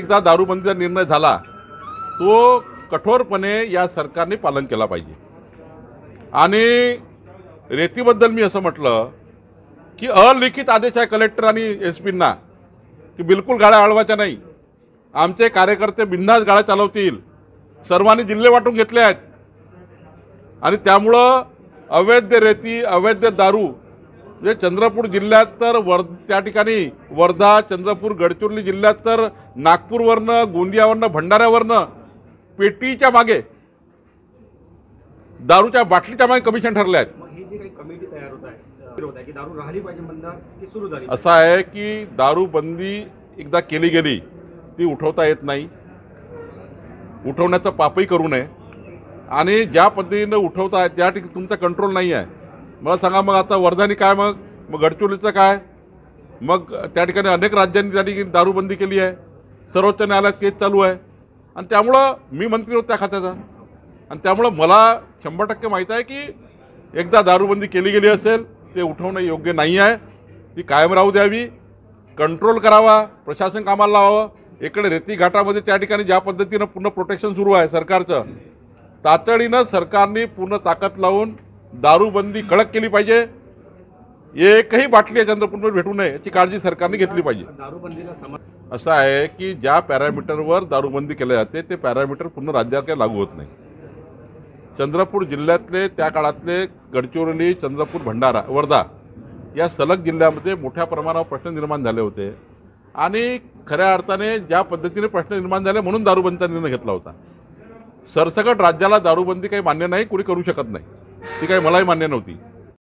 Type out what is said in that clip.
एकदा दारूबंदीचा निर्णय झाला तो कठोरपणे या सरकारने पालन केला पाहिजे। आणि रेतीबद्दल मी असं म्हटलं की अलिखित आदेश आहे कलेक्टर आणि एसपींना की बिलकुल गाड्या अडवायच्या नाही, आमचे कार्यकर्ते बिनधास्त गाड्या चालवतील, सर्वांनी जिल्हे वाटून घेतले आहेत। आणि त्यामुळं अवैध रेती अवैध दारू म्हणजे चंद्रपूर जिल्ह्यात तर त्या ठिकाणी वर्धा चंद्रपूर गडचिरोली जिल्ह्यात तर नागपूरवरनं गोंदियावरनं भंडाऱ्यावरनं पेटीच्या मागे दारूच्या बाटलीच्या मागे कमिशन ठरले आहेत। ही जी काही कमिटी तयार होत आहे की दारू राहिली पाहिजे म्हणणार की सुरू झाली? असं आहे की दारूबंदी एकदा केली गेली ती उठवता येत नाही, उठवण्याचं पापही करू नये। आणि ज्या पद्धतीनं उठवता आहे त्या ठिकाणी तुमचा कंट्रोल नाही आहे। मला सांगा मग आता वर्धानी काय, मग गडचिरोलीचं काय, मग त्या ठिकाणी अनेक राज्यांनी त्या ठिकाणी दारूबंदी केली आहे, सर्वोच्च न्यायालयात केस चालू आहे। आणि त्यामुळं मी मंत्री होतो त्या खात्याचा, आणि त्यामुळं मला 100% माहीत आहे की एकदा दारूबंदी केली गेली असेल ते उठवणं योग्य नाही आहे, ती कायम राहू द्यावी, कंट्रोल करावा, प्रशासन कामाला लावावं। इकडे रेती घाटामध्ये त्या ठिकाणी ज्या पद्धतीनं पूर्ण प्रोटेक्शन सुरू आहे सरकारचं, तातडीनं सरकारने पूर्ण ताकद लावून दारूबंदी कडक केली पाहिजे। एकही बाटली या चंद्रपूरमध्ये भेटू नये याची काळजी सरकारने घेतली पाहिजे। दारूबंदीला असं आहे की ज्या पॅरामीटरवर दारूबंदी केली जाते ते पॅरामीटर पूर्ण राज्यावर काही लागू होत नाही। चंद्रपूर जिल्ह्यातले त्या काळातले गडचिरोली चंद्रपूर भंडारा वर्धा या सलग जिल्ह्यामध्ये मोठ्या प्रमाणावर प्रश्न निर्माण झाले होते, आणि खऱ्या अर्थाने ज्या पद्धतीने प्रश्न निर्माण झाले म्हणून दारूबंदीचा निर्णय घेतला होता। सरसकट राज्याला दारूबंदी काही मान्य नाही, कोणी करू शकत नाही, ती काही मलाही मान्य नव्हती।